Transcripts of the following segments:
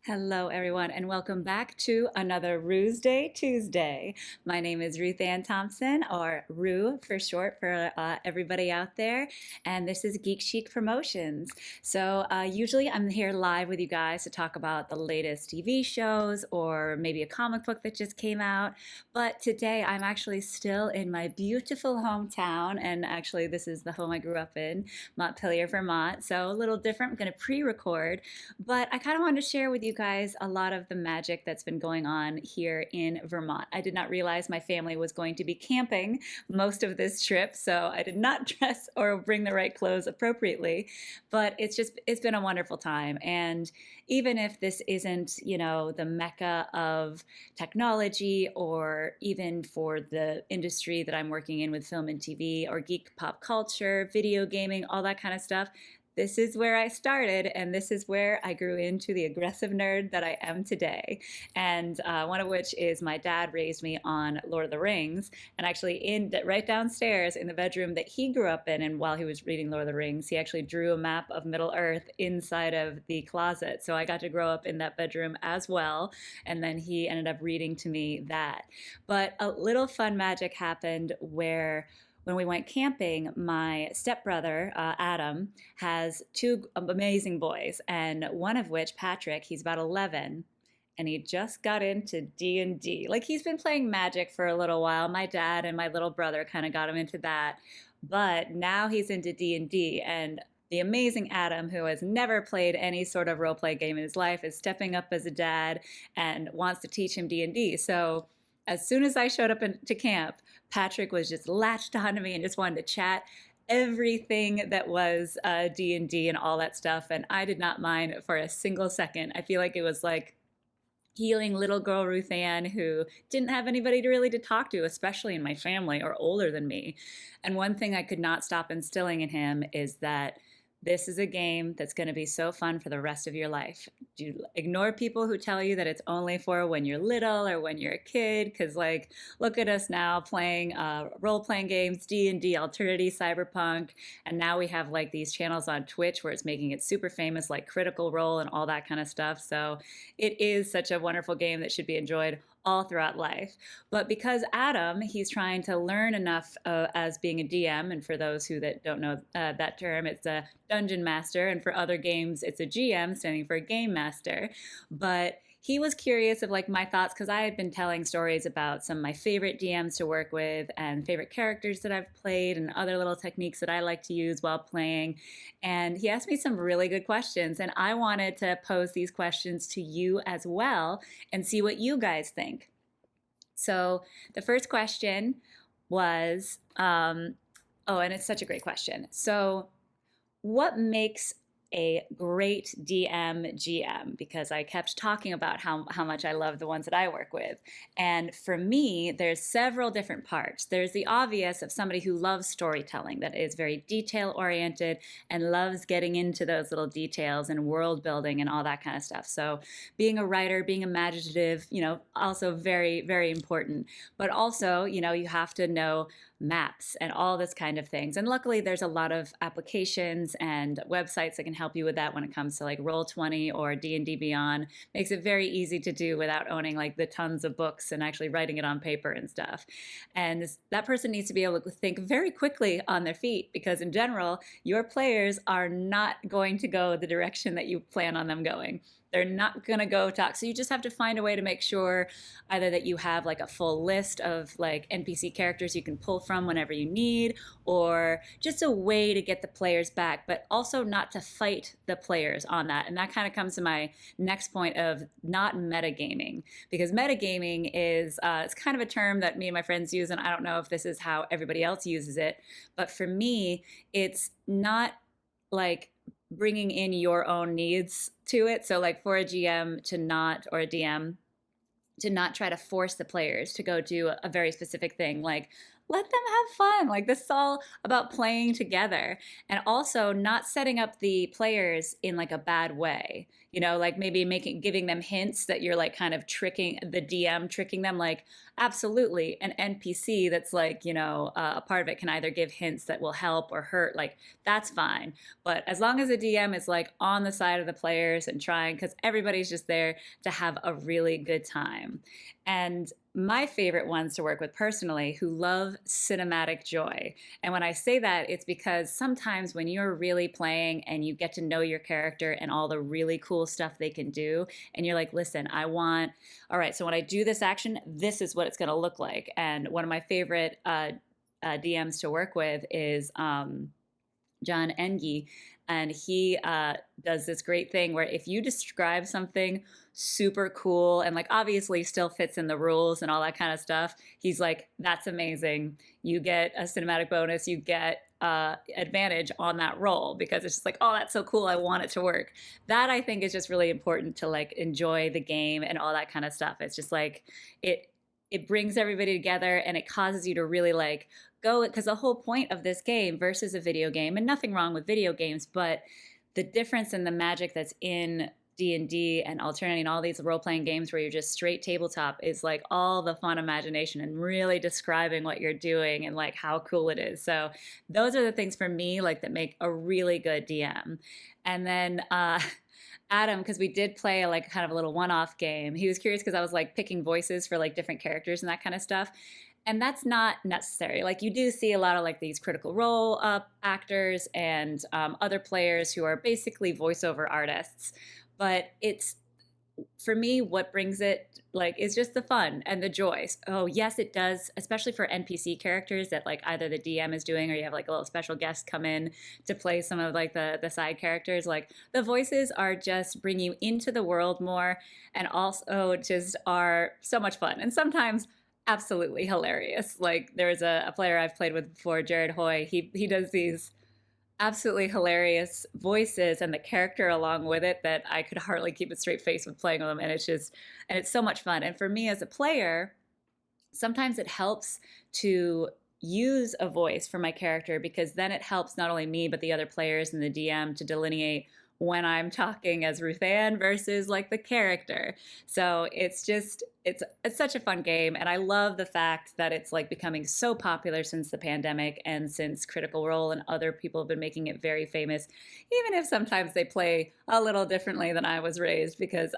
Hello, everyone, and welcome back to another Ruse Day Tuesday. My name is RuthAnn Thompson, or Ru for short for everybody out there, and this is Geek Chic Promotions. Usually I'm here live with you guys to talk about the latest TV shows or maybe a comic book that just came out. But today I'm actually still in my beautiful hometown, and actually, this is the home I grew up in, Montpelier, Vermont. So a little different. I'm going to pre record, but I kind of wanted to share with you guys a lot of the magic that's been going on here in Vermont. I did not realize my family was going to be camping most of this trip, so I did not dress or bring the right clothes appropriately. But it's been a wonderful time. And even if this isn't, the mecca of technology or even for the industry that I'm working in with film and TV or geek pop culture, video gaming, all that kind of stuff, this is where I started, and this is where I grew into the aggressive nerd that I am today. And one of which is my dad raised me on Lord of the Rings, and actually right downstairs in the bedroom that he grew up in, and while he was reading Lord of the Rings, he actually drew a map of Middle Earth inside of the closet. So I got to grow up in that bedroom as well, and then he ended up reading to me that. But a little fun magic happened where when we went camping, my stepbrother, Adam, has two amazing boys, and one of which, Patrick, he's about 11, and he just got into D&D. Like, he's been playing Magic for a little while. My dad and my little brother kind of got him into that, but now he's into D&D, and the amazing Adam, who has never played any sort of role play game in his life, is stepping up as a dad and wants to teach him D&D. So as soon as I showed up to camp, Patrick was just latched onto me and just wanted to chat everything that was D&D and all that stuff. And I did not mind for a single second. I feel like it was like healing little girl RuthAnn who didn't have anybody to talk to, especially in my family or older than me. And one thing I could not stop instilling in him is that this is a game that's going to be so fun for the rest of your life. Do ignore people who tell you that it's only for when you're little or when you're a kid, because like, look at us now playing role-playing games, D&D, Alterity, Cyberpunk, and now we have like these channels on Twitch where it's making it super famous, like Critical Role and all that kind of stuff. So it is such a wonderful game that should be enjoyed all throughout life. But because Adam, he's trying to learn enough as being a DM, and for those who that don't know that term, it's a dungeon master, and for other games, it's a GM, standing for game master. But he was curious of like my thoughts because I had been telling stories about some of my favorite DMs to work with and favorite characters that I've played and other little techniques that I like to use while playing. And he asked me some really good questions, and I wanted to pose these questions to you as well and see what you guys think. So the first question was, oh, and it's such a great question. So, what makes a great DM GM? Because I kept talking about how much I love the ones that I work with. And for me, there's several different parts. There's the obvious of somebody who loves storytelling, that is very detail oriented and loves getting into those little details and world building and all that kind of stuff. So being a writer, being imaginative, also very, very important. But also, you have to know maps and all this kind of things. And luckily there's a lot of applications and websites that can help you with that when it comes to like Roll20 or D&D Beyond. Makes it very easy to do without owning like the tons of books and actually writing it on paper and stuff. And that person needs to be able to think very quickly on their feet, because in general, your players are not going to go the direction that you plan on them going. They're not going to go talk. So you just have to find a way to make sure either that you have like a full list of like NPC characters you can pull from whenever you need, or just a way to get the players back, but also not to fight the players on that. And that kind of comes to my next point of not metagaming, because metagaming is it's kind of a term that me and my friends use, and I don't know if this is how everybody else uses it, but for me, it's not like bringing in your own needs to it. So like for a GM to not, or a DM to not try to force the players to go do a very specific thing. Like, let them have fun. Like this is all about playing together and also not setting up the players in like a bad way. You know, like maybe making giving them hints that you're like kind of tricking the DM, tricking them like absolutely an NPC that's like, a part of it can either give hints that will help or hurt. Like that's fine. But as long as the DM is like on the side of the players and trying, because everybody's just there to have a really good time. And my favorite ones to work with personally who love cinematic joy. And when I say that, it's because sometimes when you're really playing and you get to know your character and all the really cool stuff they can do, and you're like, listen, all right, so when I do this action, this is what it's going to look like. And one of my favorite DMs to work with is John Engie, and he does this great thing where if you describe something super cool and like obviously still fits in the rules and all that kind of stuff, he's like, that's amazing. You get a cinematic bonus. You get advantage on that roll because it's just like, oh, that's so cool. I want it to work. That I think is just really important to like enjoy the game and all that kind of stuff. It's just like it brings everybody together and it causes you to really like go, because the whole point of this game versus a video game, and nothing wrong with video games, but the difference in the magic that's in D&D and Alternating and all these role-playing games where you're just straight tabletop is like all the fun imagination and really describing what you're doing and like how cool it is. So those are the things for me like that make a really good DM. And then Adam, because we did play like kind of a little one-off game, he was curious because I was like picking voices for like different characters and that kind of stuff. And that's not necessary. Like you do see a lot of like these critical role actors and other players who are basically voiceover artists. But it's, for me, what brings it like is just the fun and the joy. Oh yes, it does, especially for NPC characters that like either the DM is doing or you have like a little special guest come in to play some of like the side characters. Like the voices are just bring you into the world more and also just are so much fun. And sometimes absolutely hilarious. Like there's a player I've played with before, Jared Hoy. He does these absolutely hilarious voices and the character along with it that I could hardly keep a straight face with playing with them. And it's so much fun. And for me as a player, sometimes it helps to use a voice for my character because then it helps not only me but the other players and the DM to delineate when I'm talking as RuthAnn versus like the character. So it's such a fun game, and I love the fact that it's like becoming so popular since the pandemic and since Critical Role and other people have been making it very famous, even if sometimes they play a little differently than I was raised because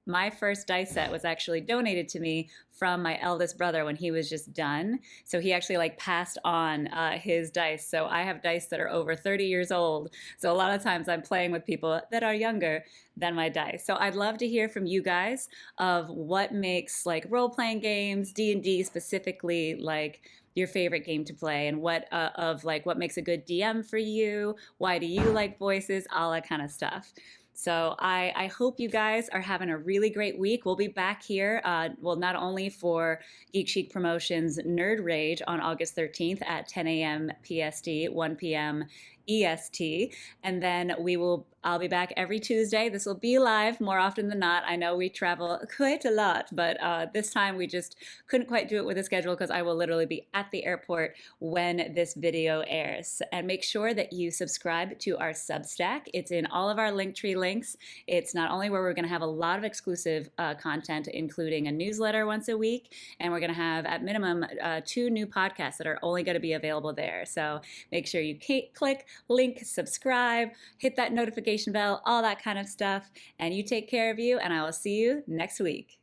my first dice set was actually donated to me from my eldest brother when he was just done. So he actually like passed on his dice. So I have dice that are over 30 years old. So a lot of times I'm playing with people that are younger than my dice. So I'd love to hear from you guys of what makes like role-playing games, D&D specifically, like your favorite game to play and what what makes a good DM for you. Why do you like voices? All that kind of stuff. So I hope you guys are having a really great week. We'll be back here, not only for Geek Chic Promotions Nerd Rage on August 13th at 10 a.m. PST, 1 p.m. EST, and then I'll be back every Tuesday. This will be live more often than not. I know we travel quite a lot, but this time we just couldn't quite do it with a schedule because I will literally be at the airport when this video airs. And make sure that you subscribe to our Substack. It's in all of our Linktree links. It's not only where we're going to have a lot of exclusive content, including a newsletter once a week, and we're going to have at minimum 2 new podcasts that are only going to be available there. So make sure you click link, subscribe, hit that notification bell, all that kind of stuff. And you take care of you, and I will see you next week.